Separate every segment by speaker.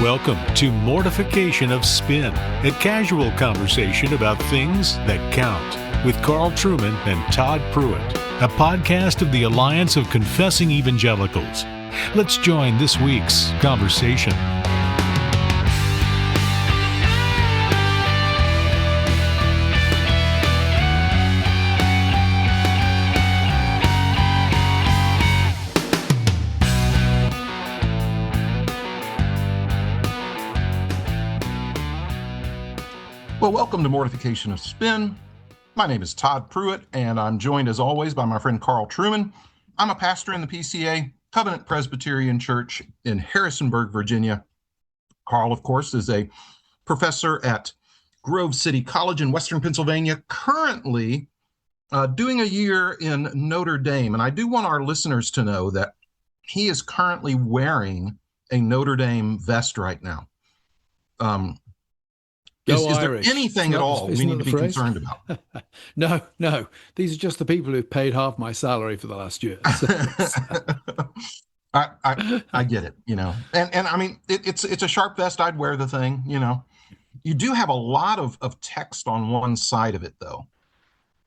Speaker 1: Welcome to Mortification of Spin, a casual conversation about things that count, with Carl Trueman and Todd Pruitt, a podcast of the Alliance of Confessing Evangelicals. Let's join this week's conversation.
Speaker 2: Well, welcome to Mortification of Spin. My name is Todd Pruitt, and I'm joined as always by my friend Carl Trueman. I'm a pastor in the PCA, Covenant Presbyterian Church in Harrisonburg, Virginia. Carl, of course, is a professor at Grove City College in Western Pennsylvania, currently doing a year in Notre Dame. And I do want our listeners to know that he is currently wearing a Notre Dame vest right now. Is there anything at all we need to be concerned about?
Speaker 3: No. These are just the people who've paid half my salary for the last year.
Speaker 2: I get it, you know. And I mean, it's a sharp vest. I'd wear the thing, you know. You do have a lot of text on one side of it, though.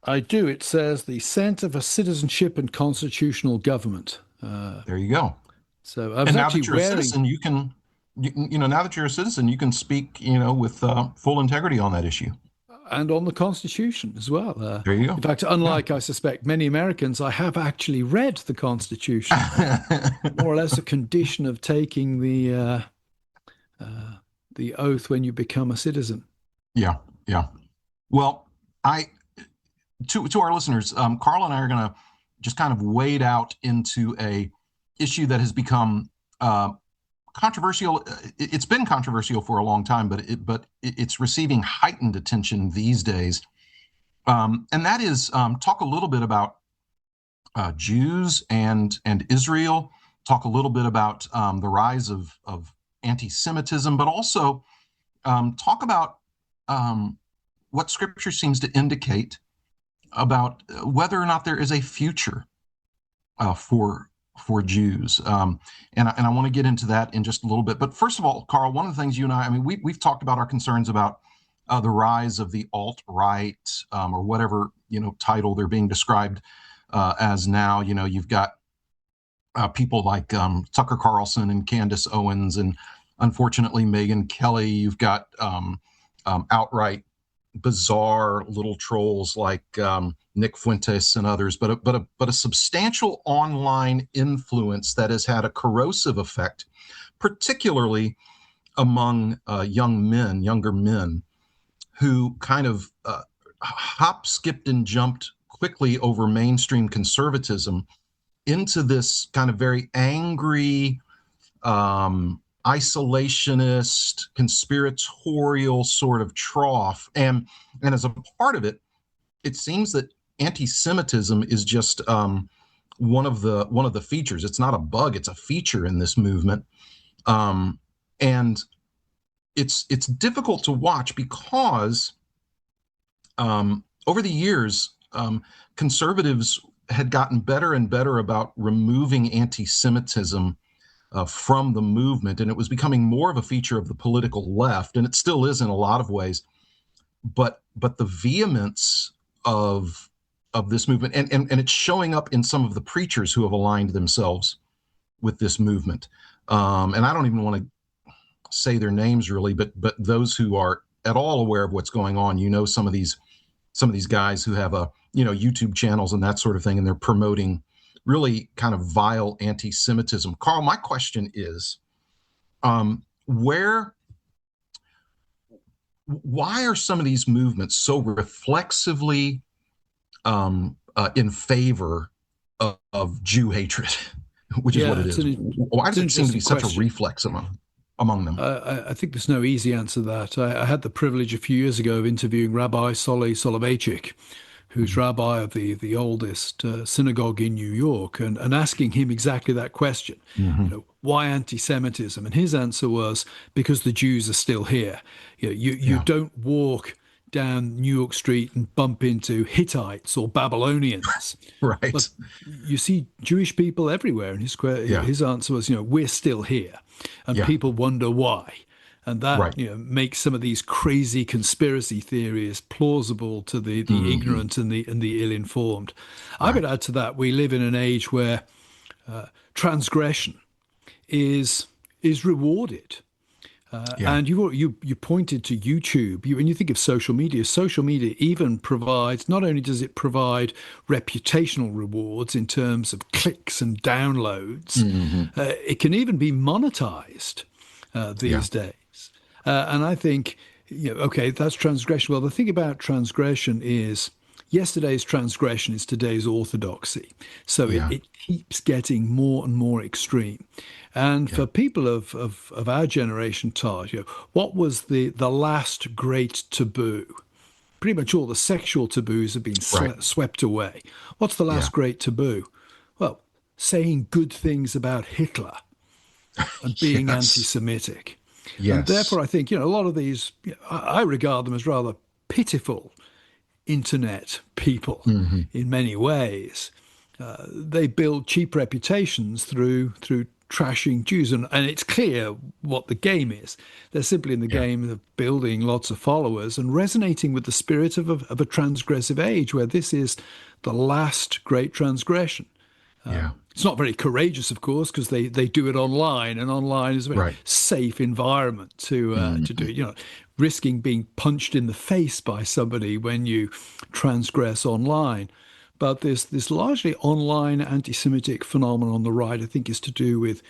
Speaker 3: I do. It says the Center for Citizenship and Constitutional Government.
Speaker 2: There you go.
Speaker 3: So I was
Speaker 2: now
Speaker 3: actually
Speaker 2: that you're a citizen, you can... now that you're a citizen, you can speak, with full integrity on that issue.
Speaker 3: And on the Constitution as well.
Speaker 2: There you go.
Speaker 3: In fact, unlike, I suspect, many Americans, I have actually read the Constitution, more or less a condition of taking the oath when you become a citizen.
Speaker 2: Yeah. Well, to our listeners, Carl and I are going to just kind of wade out into a issue that has become controversial. It's been controversial for a long time, but it's receiving heightened attention these days. And that is talk a little bit about Jews and Israel, talk a little bit about the rise of anti-Semitism, but also talk about what Scripture seems to indicate about whether or not there is a future for Jews. And I want to get into that in just a little bit. But first of all, Carl, one of the things you and I mean, we've talked about our concerns about the rise of the alt-right or whatever, title they're being described as now. You've got people like Tucker Carlson and Candace Owens and unfortunately Megyn Kelly. You've got outright bizarre little trolls like Nick Fuentes and others, but a substantial online influence that has had a corrosive effect, particularly among younger men, who kind of hop, skipped, and jumped quickly over mainstream conservatism into this kind of very angry, isolationist, conspiratorial sort of trough, and as a part of it, it seems that anti-Semitism is just one of the features. It's not a bug; it's a feature in this movement, and it's difficult to watch because over the years, conservatives had gotten better and better about removing anti-Semitism from the movement, and it was becoming more of a feature of the political left, and it still is in a lot of ways. But the vehemence of this movement, and it's showing up in some of the preachers who have aligned themselves with this movement. And I don't even want to say their names really, but those who are at all aware of what's going on, some of these guys who have YouTube channels and that sort of thing, and they're promoting really kind of vile anti-Semitism. Carl, my question is, why are some of these movements so reflexively in favor of Jew hatred, which is what it is? Why does it seem to be such a reflex among them?
Speaker 3: I think there's no easy answer to that. I had the privilege a few years ago of interviewing Rabbi Solly Soloveitchik, who's rabbi of the oldest synagogue in New York, and asking him exactly that question.
Speaker 2: Mm-hmm.
Speaker 3: Why anti-Semitism? And his answer was, because the Jews are still here. You don't walk down New York Street and bump into Hittites or Babylonians.
Speaker 2: Right.
Speaker 3: But you see Jewish people everywhere. And his answer was, we're still here. And people wonder why. and that
Speaker 2: Right.
Speaker 3: makes some of these crazy conspiracy theories plausible to the ignorant and the ill-informed. I would
Speaker 2: Right.
Speaker 3: add to that, we live in an age where transgression is rewarded.
Speaker 2: Yeah.
Speaker 3: And you pointed to YouTube. When you think of social media even provides, not only does it provide reputational rewards in terms of clicks and downloads, it can even be monetized these days. And I think, okay, that's transgression. Well, the thing about transgression is yesterday's transgression is today's orthodoxy. So
Speaker 2: Yeah.
Speaker 3: it keeps getting more and more extreme. And for people of our generation, Todd, what was the last great taboo? Pretty much all the sexual taboos have been
Speaker 2: Right.
Speaker 3: swept away. What's the
Speaker 2: Yeah.
Speaker 3: last great taboo? Well, saying good things about Hitler and being
Speaker 2: Yes.
Speaker 3: anti-Semitic. And
Speaker 2: Yes.
Speaker 3: therefore, I think, a lot of these, I regard them as rather pitiful internet people in many ways. They build cheap reputations through trashing Jews, and it's clear what the game is. They're simply in the
Speaker 2: Yeah.
Speaker 3: game of building lots of followers and resonating with the spirit of a transgressive age, where this is the last great transgression.
Speaker 2: Yeah.
Speaker 3: It's not very courageous, of course, because they do it online, and online is a very
Speaker 2: Right.
Speaker 3: safe environment to do it. Risking being punched in the face by somebody when you transgress online. But this largely online anti-Semitic phenomenon on the right, I think, is to do with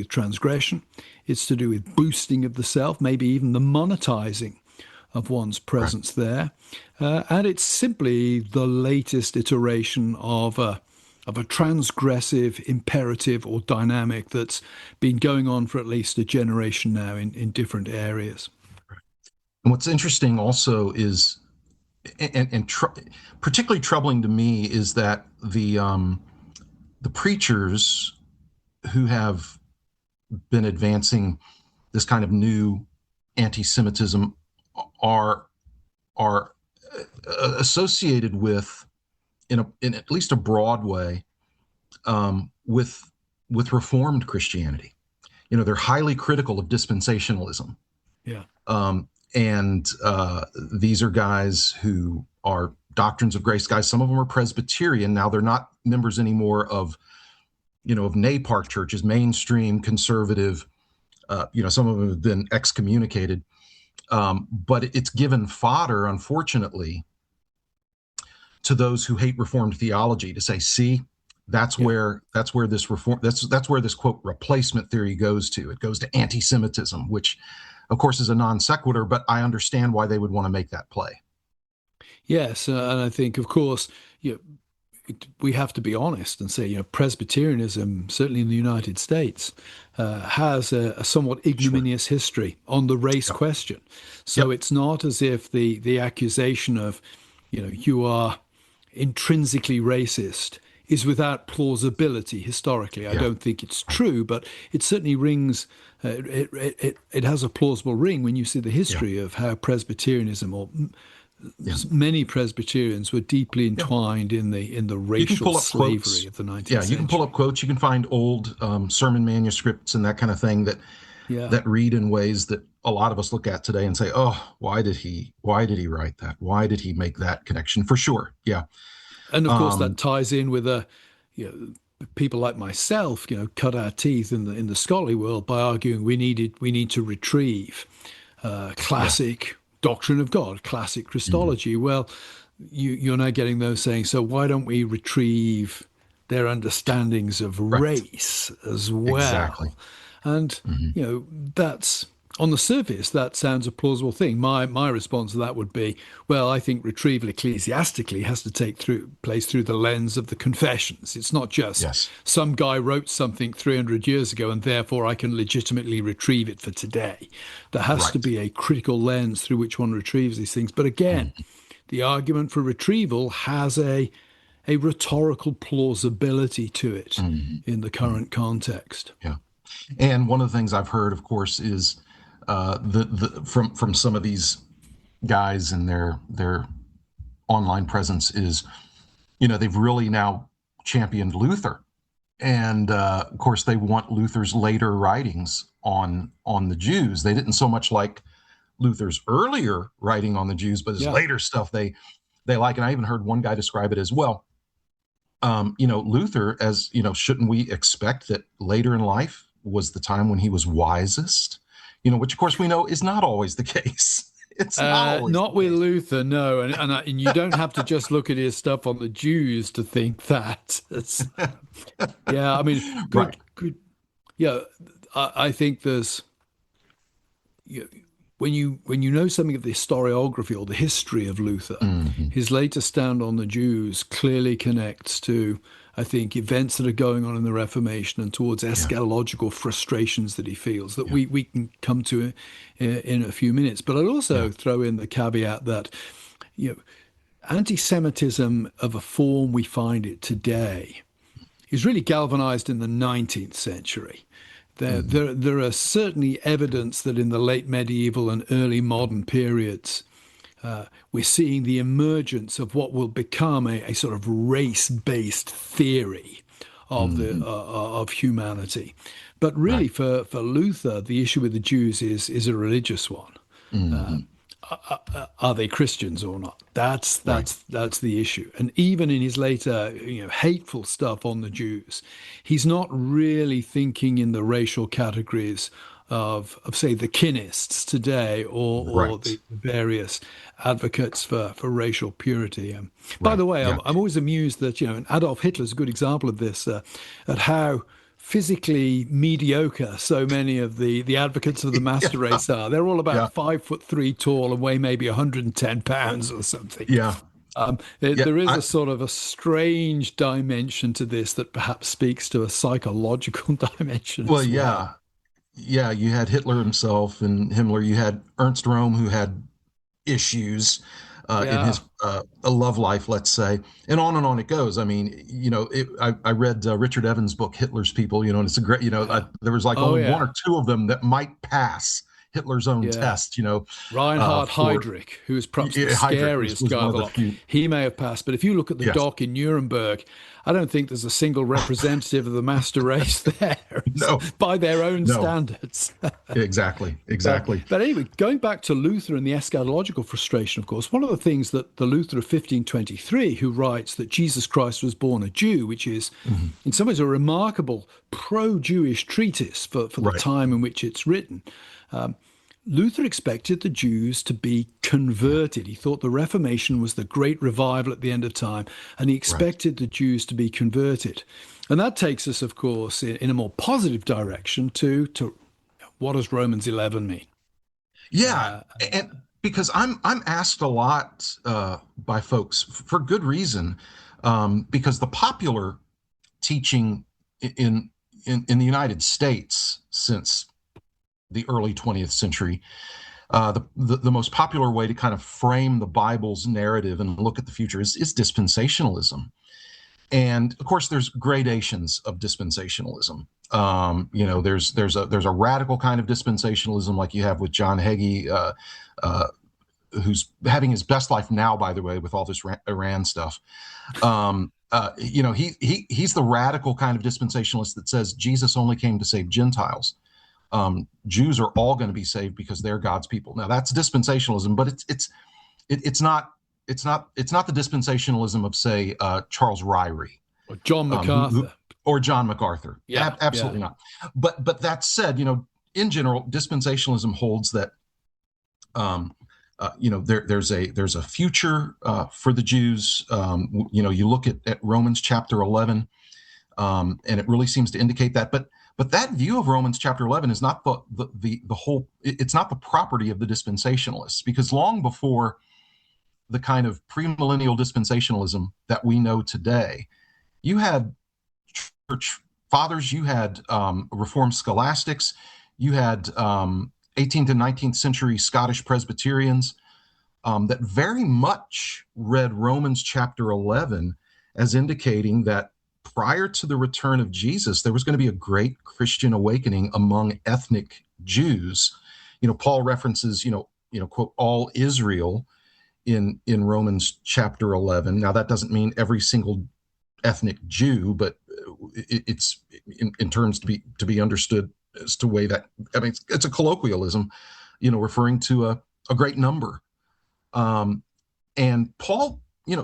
Speaker 3: transgression. It's to do with boosting of the self, maybe even the monetizing of one's presence there, and it's simply the latest iteration of a transgressive imperative or dynamic that's been going on for at least a generation now in different areas.
Speaker 2: And what's interesting also is, particularly troubling to me, is that the preachers who have been advancing this kind of new anti-Semitism are associated with, in at least a broad way, with Reformed Christianity. They're highly critical of dispensationalism.
Speaker 3: Yeah.
Speaker 2: And these are guys who are Doctrines of Grace guys. Some of them are Presbyterian. Now they're not members anymore of NAPARC churches, mainstream conservative. Some of them have been excommunicated. But it's given fodder, unfortunately, to those who hate Reformed theology to say, see, that's where this reform, that's where this, quote, replacement theory goes to. It goes to anti-Semitism, which of course is a non sequitur, but I understand why they would want to make that play.
Speaker 3: Yes, and I think, of course, we have to be honest and say, Presbyterianism, certainly in the United States, has a somewhat ignominious history on the race question. So it's not as if the accusation of, you are intrinsically racist is without plausibility historically. I don't think it's true, but it certainly rings. It has a plausible ring when you see the history of how Presbyterianism or many Presbyterians were deeply entwined in the racial slavery
Speaker 2: quotes
Speaker 3: of the 19th
Speaker 2: century.
Speaker 3: century.
Speaker 2: You can pull up quotes. You can find old sermon manuscripts and that kind of thing that read in ways that a lot of us look at today and say, "Oh, why did he write that? Why did he make that connection?" For sure, yeah.
Speaker 3: And of course, that ties in with people like myself, cut our teeth in the scholarly world by arguing we need to retrieve classic doctrine of God, classic Christology. Well, you're now getting those saying, so why don't we retrieve their understandings of race as well?
Speaker 2: Exactly.
Speaker 3: And that's, on the surface, that sounds a plausible thing. My response to that would be, well, I think retrieval ecclesiastically has to take place through the lens of the confessions. It's not just some guy wrote something 300 years ago and therefore I can legitimately retrieve it for today. There has to be a critical lens through which one retrieves these things. But again, the argument for retrieval has a rhetorical plausibility to it in the current context.
Speaker 2: Yeah. And one of the things I've heard, of course, is from some of these guys and their online presence is, they've really now championed Luther And of course, they want Luther's later writings on the Jews. They didn't so much like Luther's earlier writing on the Jews, but his later stuff they like. And I even heard one guy describe it as well. Luther, as shouldn't we expect that later in life was the time when he was wisest? Which of course we know is not always the case. It's not always
Speaker 3: not with Luther, no, and you don't have to just look at his stuff on the Jews to think that. Yeah, I mean,
Speaker 2: right.
Speaker 3: Good. Yeah, I think there's when you know something of the historiography or the history of Luther, his later stand on the Jews clearly connects to, I think, events that are going on in the Reformation and towards eschatological frustrations that he feels that we can come to in a few minutes. But I'd also throw in the caveat that, anti-Semitism of a form we find it today is really galvanized in the 19th century. There are certainly evidence that in the late medieval and early modern periods, we're seeing the emergence of what will become a sort of race-based theory of of humanity. But really, for Luther, the issue with the Jews is a religious one. Are they Christians or not? That's the issue. And even in his later, hateful stuff on the Jews, he's not really thinking in the racial categories of say, the Kinists today or the various advocates for racial purity. By the way, I'm always amused that, Adolf Hitler's a good example of this, at how physically mediocre so many of the advocates of the master race are. They're all about 5'3" tall and weigh maybe 110 pounds or something. There is a sort of a strange dimension to this that perhaps speaks to a psychological dimension.
Speaker 2: Well, you had Hitler himself and Himmler. You had Ernst Röhm, who had issues in his love life, let's say, and on it goes. I mean, I read Richard Evans' book, Hitler's People, and it's a great, there was like only one or two of them that might pass Hitler's own test,
Speaker 3: Reinhard Heydrich, who is perhaps the scariest guy of the lot. He may have passed, but if you look at the dock in Nuremberg, I don't think there's a single representative of the master race there. By their own standards.
Speaker 2: Exactly.
Speaker 3: But anyway, going back to Luther and the eschatological frustration, of course, one of the things that the Luther of 1523, who writes that Jesus Christ was born a Jew, which is in some ways a remarkable pro-Jewish treatise for the time in which it's written, Luther expected the Jews to be converted. He thought the Reformation was the great revival at the end of time, and he expected the Jews to be converted. And that takes us, of course, in a more positive direction to what does Romans 11 mean?
Speaker 2: And because I'm asked a lot by folks for good reason, because the popular teaching in the United States since the early 20th century, the most popular way to kind of frame the Bible's narrative and look at the future is dispensationalism. And of course, there's gradations of dispensationalism. There's a radical kind of dispensationalism, like you have with John Hagee, who's having his best life now, by the way, with all this Iran stuff. He's the radical kind of dispensationalist that says Jesus only came to save Gentiles. Jews are all going to be saved because they're God's people. Now that's dispensationalism, but it's not the dispensationalism of, say, Charles Ryrie
Speaker 3: or John MacArthur.
Speaker 2: Absolutely not. But that said, in general, dispensationalism holds that there's a future for the Jews. You look at Romans chapter 11, and it really seems to indicate that. But that view of Romans chapter 11 is not the whole. It's not the property of the dispensationalists, because long before the kind of premillennial dispensationalism that we know today, you had church fathers, you had Reformed scholastics, you had 18th and 19th century Scottish Presbyterians that very much read Romans chapter 11 as indicating that prior to the return of Jesus, there was going to be a great Christian awakening among ethnic Jews. Paul references, quote, all Israel in Romans chapter 11. Now, that doesn't mean every single ethnic Jew, but it's in terms to be understood as to way that, I mean, it's a colloquialism, referring to a great number. And Paul,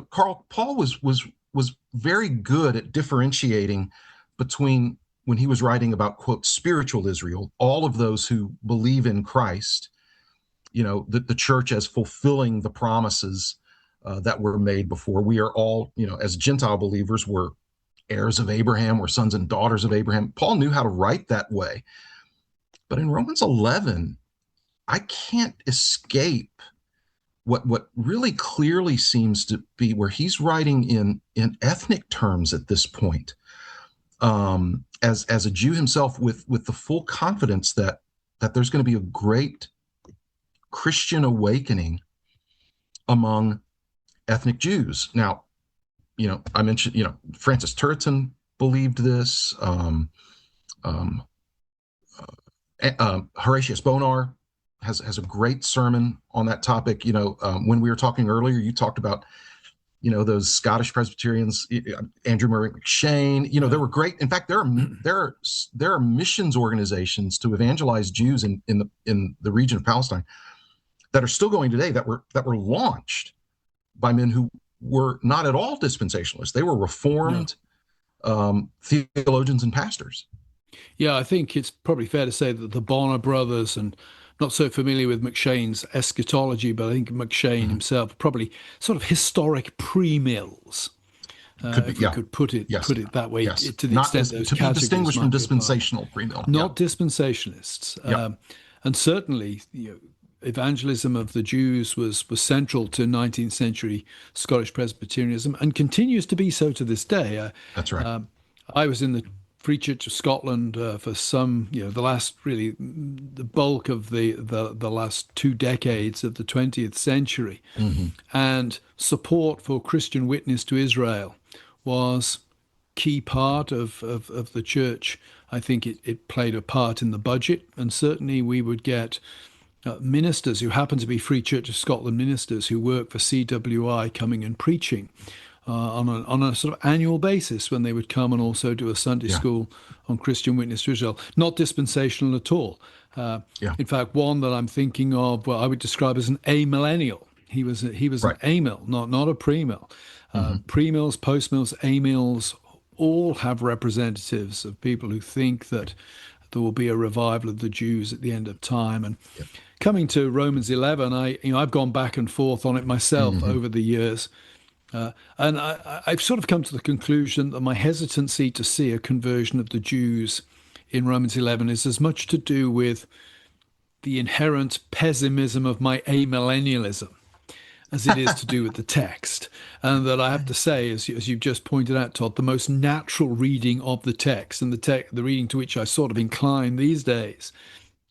Speaker 2: Carl, Paul was very good at differentiating between, when he was writing about, quote, spiritual Israel, all of those who believe in Christ, the church as fulfilling the promises that were made before. We are all, as Gentile believers, we're heirs of Abraham, we're sons and daughters of Abraham. Paul knew how to write that way. But in Romans 11, I can't escape what really clearly seems to be where he's writing in ethnic terms at this point, as a Jew himself, with the full confidence that there's going to be a great Christian awakening among ethnic Jews. Now, I mentioned, Francis Turretin believed this. Horatius Bonar has a great sermon on that topic. When we were talking earlier, you talked about, those Scottish Presbyterians, Andrew Murray McShane. They were great. In fact, there are missions organizations to evangelize Jews in the region of Palestine that are still going today, that were launched by men who were not at all dispensationalists. They were Reformed theologians and pastors.
Speaker 3: Yeah, I think it's probably fair to say that the Bonner brothers, and not so familiar with McShane's eschatology, but I think McShane himself, probably sort of historic pre-mills, if we could put it that way, to the extent those
Speaker 2: to be distinguished from dispensational pre-mill.
Speaker 3: Not dispensationalists. And certainly, evangelism of the Jews was central to 19th century Scottish Presbyterianism, and continues to be so to this day.
Speaker 2: That's right.
Speaker 3: I was in the Free Church of Scotland for some, the last, really, the bulk of the last 2 decades of the 20th century. And support for Christian witness to Israel was key part of the church. I think it played a part in the budget, and certainly we would get ministers who happen to be Free Church of Scotland ministers who work for CWI coming and preaching on a sort of annual basis, when they would come and also do a Sunday school on Christian witness to Israel. Not dispensational at all. In fact, one that I'm thinking of, I would describe as an amillennial. He was an amill, not a premill. Premills, postmills, amills all have representatives of people who think that there will be a revival of the Jews at the end of time. And coming to Romans 11, I've gone back and forth on it myself over the years. And I've sort of come to the conclusion that my hesitancy to see a conversion of the Jews in Romans 11 is as much to do with the inherent pessimism of my amillennialism as it is to do with the text. And that I have to say, as you've just pointed out, Todd, the most natural reading of the text, and the reading to which I sort of incline these days,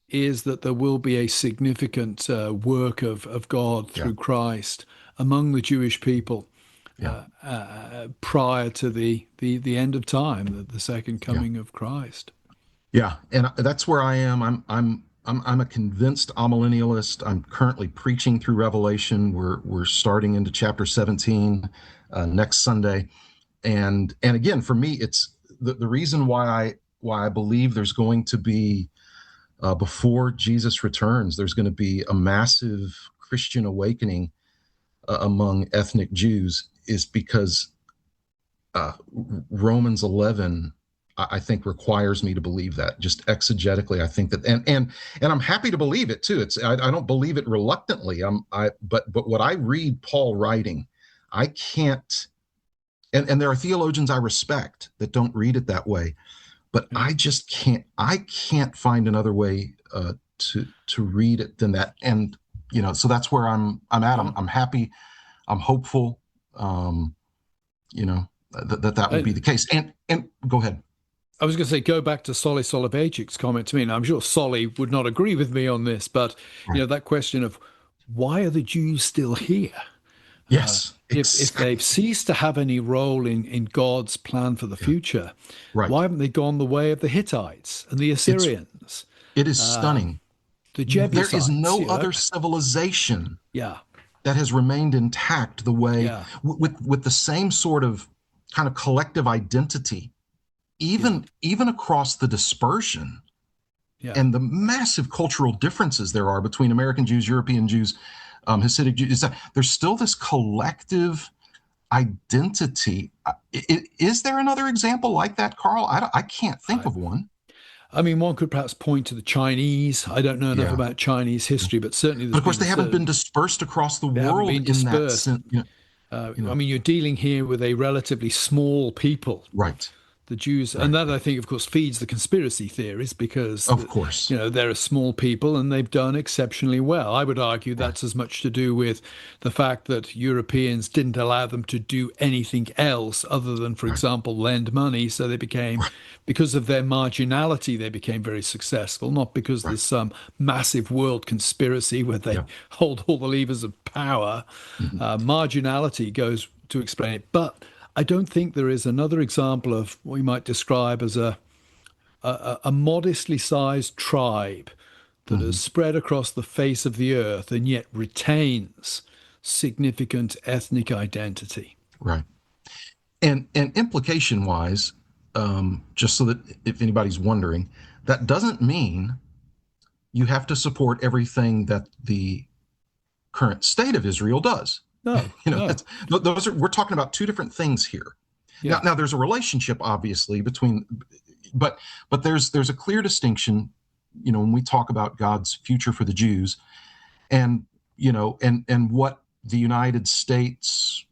Speaker 3: is that there will be a significant work of God through Christ among the Jewish people. Prior to the end of time, the second coming of Christ.
Speaker 2: Yeah, and that's where I am. I'm a convinced amillennialist. I'm currently preaching through Revelation. We're starting into chapter 17 next Sunday, and again, for me, it's the reason why I believe there's going to be before Jesus returns, there's going to be a massive Christian awakening among ethnic Jews, is because Romans 11, I think, requires me to believe that. Just exegetically, I think that, and I'm happy to believe it too. I don't believe it reluctantly. But what I read Paul writing, I can't. And there are theologians I respect that don't read it that way, but I just can't. I can't find another way to read it than that. And so that's where I'm at. I'm happy. I'm hopeful. That would be the case. And go ahead.
Speaker 3: I was going to say, go back to Solly Soloveitchik's comment to me, and I'm sure Solly would not agree with me on this, but that question of why are the Jews still here?
Speaker 2: Yes.
Speaker 3: If they've ceased to have any role in God's plan for the future, why haven't they gone the way of the Hittites and the Assyrians?
Speaker 2: It is stunning.
Speaker 3: The Jebusites.
Speaker 2: There is no other civilization that has remained intact the way with the same sort of kind of collective identity even across the dispersion and the massive cultural differences there are between American Jews, European Jews, Hasidic Jews, is that there's still this collective identity. Is there another example like that, Carl? I can't think of one.
Speaker 3: I mean, one could perhaps point to the Chinese. I don't know enough about Chinese history, but certainly
Speaker 2: But of course, they haven't been dispersed across the world in that sense.
Speaker 3: I mean, you're dealing here with a relatively small people.
Speaker 2: Right.
Speaker 3: The Jews, and that I think, of course, feeds the conspiracy theories because,
Speaker 2: of course,
Speaker 3: they're a small people and they've done exceptionally well. I would argue that's as much to do with the fact that Europeans didn't allow them to do anything else other than, for example, lend money. So they became, because of their marginality, they became very successful, not because there's some massive world conspiracy where they hold all the levers of power. Marginality goes to explain it. But I don't think there is another example of what we might describe as a modestly sized tribe that has spread across the face of the earth and yet retains significant ethnic identity.
Speaker 2: Right. And implication wise, just so that if anybody's wondering, that doesn't mean you have to support everything that the current state of Israel does.
Speaker 3: No,
Speaker 2: we're talking about two different things here. Yeah. Now there's a relationship obviously between, but there's a clear distinction, when we talk about God's future for the Jews, and what the United States,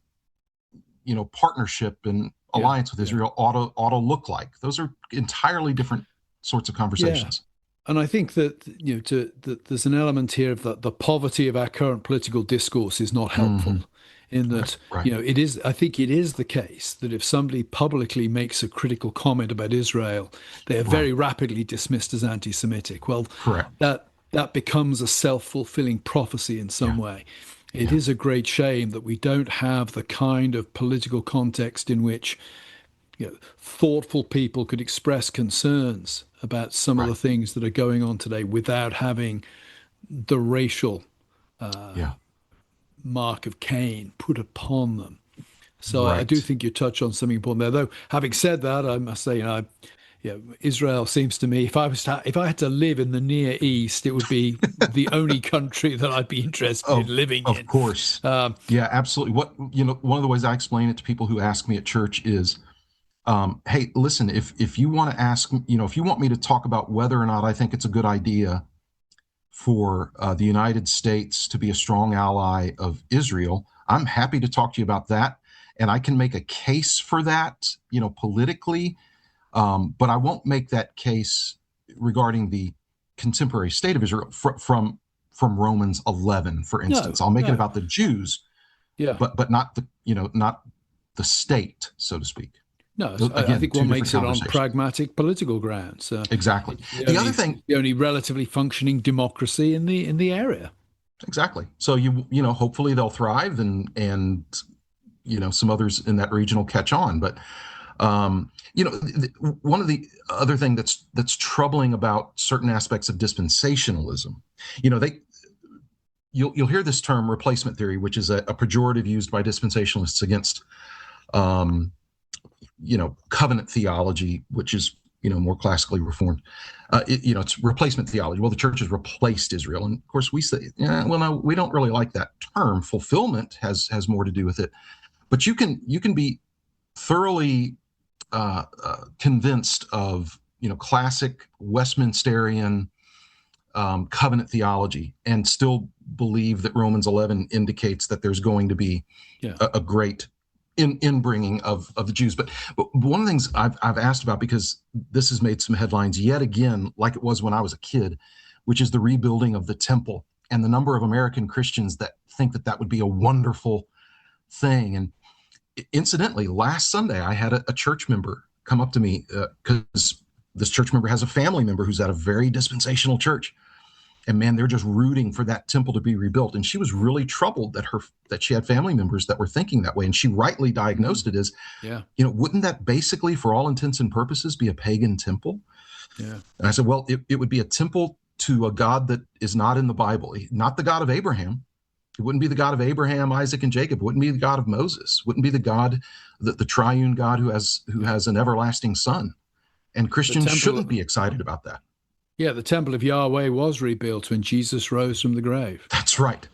Speaker 2: partnership and alliance with Israel ought to look like. Those are entirely different sorts of conversations.
Speaker 3: And I think that that there's an element here of the poverty of our current political discourse is not helpful. In that, it is. I think it is the case that if somebody publicly makes a critical comment about Israel, they are very rapidly dismissed as anti-Semitic. Well, that becomes a self-fulfilling prophecy in some way. It is a great shame that we don't have the kind of political context in which thoughtful people could express concerns about some of the things that are going on today without having the racial mark of Cain put upon them. So I do think you touch on something important there. Though, having said that, I must say, Israel seems to me, if I had to live in the Near East, it would be the only country that I'd be interested in living in.
Speaker 2: Of course. Yeah, absolutely. One of the ways I explain it to people who ask me at church is, hey, listen, if you want to ask, if you want me to talk about whether or not I think it's a good idea for the United States to be a strong ally of Israel, I'm happy to talk to you about that. And I can make a case for that, politically, but I won't make that case regarding the contemporary state of Israel from Romans 11, for instance. I'll make it about the Jews, but not the state, so to speak.
Speaker 3: No, again, I think one makes it on pragmatic political grounds.
Speaker 2: Exactly. The other thing,
Speaker 3: the only relatively functioning democracy in the area.
Speaker 2: Exactly. So hopefully they'll thrive, and some others in that region will catch on. But one of the other thing that's troubling about certain aspects of dispensationalism, you'll hear this term replacement theory, which is a pejorative used by dispensationalists against covenant theology, which is, more classically reformed. It's replacement theology. Well, the church has replaced Israel. And of course we say, no, we don't really like that term. Fulfillment has more to do with it. But you can be thoroughly convinced of, classic Westminsterian covenant theology and still believe that Romans 11 indicates that there's going to be a great inbringing of the Jews. But one of the things I've asked about, because this has made some headlines yet again, like it was when I was a kid, which is the rebuilding of the temple, and the number of American Christians that think that would be a wonderful thing. And incidentally, last Sunday, I had a church member come up to me, because this church member has a family member who's at a very dispensational church. And man, they're just rooting for that temple to be rebuilt. And she was really troubled that she had family members that were thinking that way. And she rightly diagnosed it as, wouldn't that basically, for all intents and purposes, be a pagan temple? Yeah. And I said, well, it would be a temple to a God that is not in the Bible, not the God of Abraham. It wouldn't be the God of Abraham, Isaac, and Jacob. It wouldn't be the God of Moses. It wouldn't be the God, the triune God who has an everlasting Son. And Christians shouldn't be excited about that.
Speaker 3: Yeah, the temple of Yahweh was rebuilt when Jesus rose from the grave.
Speaker 2: That's right.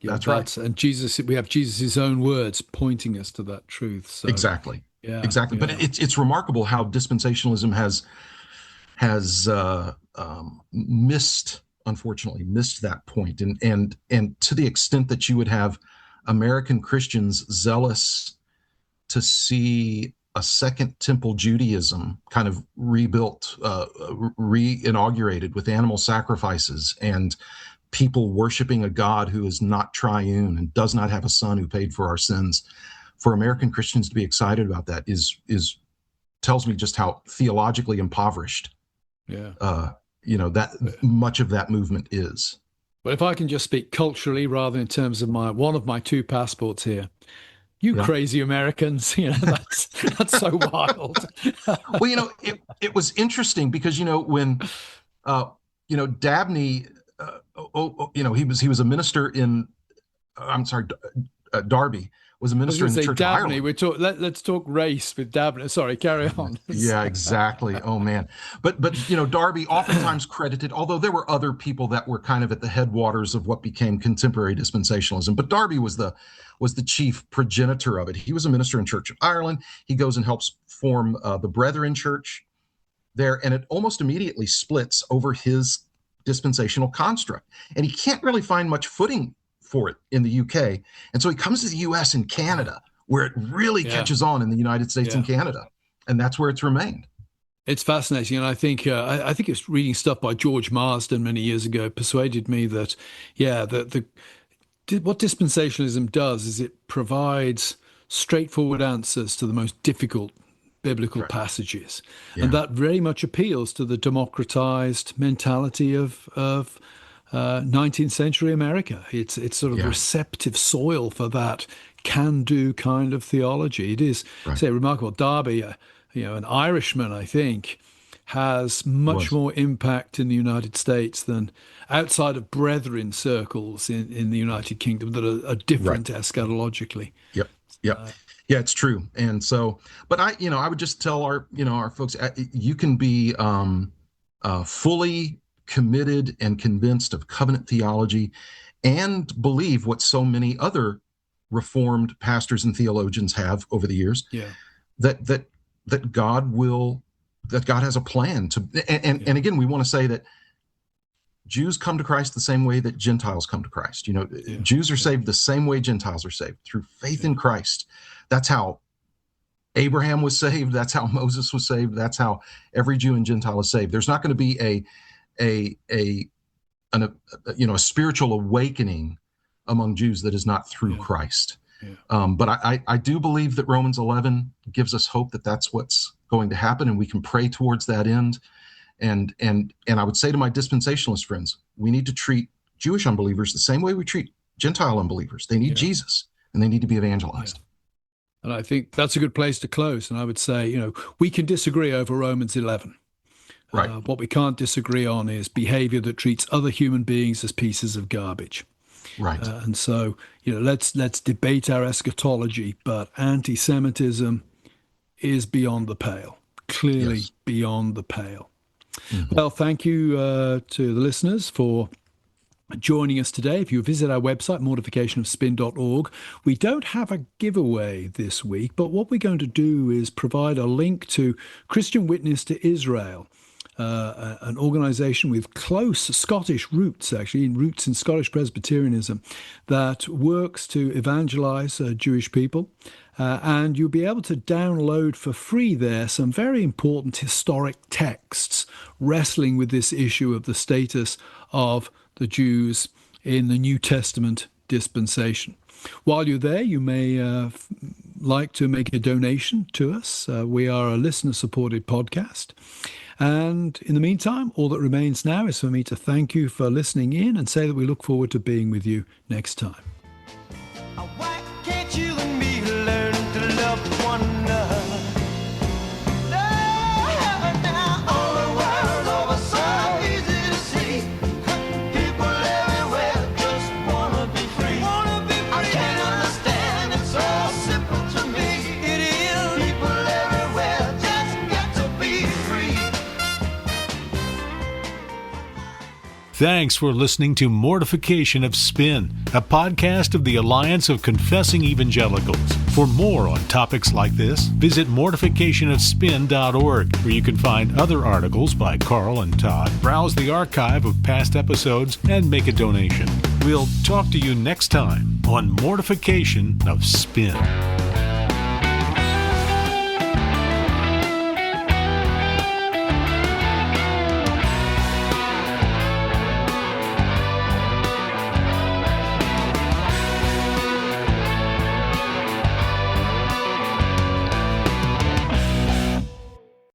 Speaker 2: That's right.
Speaker 3: And we have Jesus' own words pointing us to that truth. So,
Speaker 2: exactly.
Speaker 3: Yeah,
Speaker 2: exactly.
Speaker 3: Yeah.
Speaker 2: But it's remarkable how dispensationalism has unfortunately missed that point. And to the extent that you would have American Christians zealous to see a second temple Judaism kind of rebuilt, re-inaugurated with animal sacrifices and people worshiping a God who is not triune and does not have a son who paid for our sins. For American Christians to be excited about that tells me just how theologically impoverished that much of that movement is.
Speaker 3: But if I can just speak culturally rather in terms of one of my two passports here. You crazy Americans, that's so wild.
Speaker 2: Well, it was interesting because, when, Dabney, he was a minister in, Darby was a minister in the Church
Speaker 3: Dabney,
Speaker 2: of Ireland.
Speaker 3: Let's talk race with Dabney. Sorry, carry on.
Speaker 2: Yeah, exactly. Oh man. But Darby oftentimes credited, although there were other people that were kind of at the headwaters of what became contemporary dispensationalism, but Darby was the chief progenitor of it. He was a minister in Church of Ireland. He goes and helps form the Brethren Church there, and it almost immediately splits over his dispensational construct. And he can't really find much footing for it in the UK. And so he comes to the US and Canada, where it really catches on in the United States and Canada. And that's where it's remained.
Speaker 3: It's fascinating. And I think it's reading stuff by George Marsden many years ago persuaded me that, what dispensationalism does is it provides straightforward answers to the most difficult biblical passages. Yeah. And that very much appeals to the democratized mentality of 19th century America. It's sort of receptive soil for that can-do kind of theology. It is, say, remarkable. Darby, an Irishman, I think, has much more impact in the United States than outside of brethren circles in the United Kingdom that are different eschatologically.
Speaker 2: Yep. Yeah, it's true. And so, but I would just tell our folks, you can be fully committed and convinced of covenant theology and believe what so many other Reformed pastors and theologians have over the years, that God has a plan to, and again, we want to say that Jews come to Christ the same way that Gentiles come to Christ. Jews are saved the same way Gentiles are saved, through faith in Christ. That's how Abraham was saved. That's how Moses was saved. That's how every Jew and Gentile is saved. There's not going to be a spiritual awakening among Jews that is not through Christ. But I do believe that Romans 11 gives us hope that that's what's going to happen, and we can pray towards that end. And I would say to my dispensationalist friends, we need to treat Jewish unbelievers the same way we treat Gentile unbelievers. They need Jesus, and they need to be evangelized.
Speaker 3: And I think that's a good place to close. And I would say, we can disagree over Romans 11.
Speaker 2: Right.
Speaker 3: What we can't disagree on is behavior that treats other human beings as pieces of garbage.
Speaker 2: Right.
Speaker 3: And so, let's debate our eschatology, but anti-Semitism is beyond the pale, clearly beyond the pale. Mm-hmm. Well, thank you to the listeners for joining us today. If you visit our website, mortificationofspin.org, we don't have a giveaway this week, but what we're going to do is provide a link to Christian Witness to Israel, an organization with close Scottish roots, actually, roots in Scottish Presbyterianism, that works to evangelize Jewish people. And you'll be able to download for free there some very important historic texts wrestling with this issue of the status of the Jews in the New Testament dispensation. While you're there, you may like to make a donation to us. We are a listener-supported podcast. And in the meantime, all that remains now is for me to thank you for listening in and say that we look forward to being with you next time.
Speaker 4: Why can't you and me learn to love one another? Now all the world over so easy to see. People everywhere just wanna be free. I can't understand, it's so simple to me. It is. People everywhere just got to be free.
Speaker 1: Thanks for listening to Mortification of Spin, a podcast of the Alliance of Confessing Evangelicals. For more on topics like this, visit mortificationofspin.org, where you can find other articles by Carl and Todd, browse the archive of past episodes, and make a donation. We'll talk to you next time on Mortification of Spin.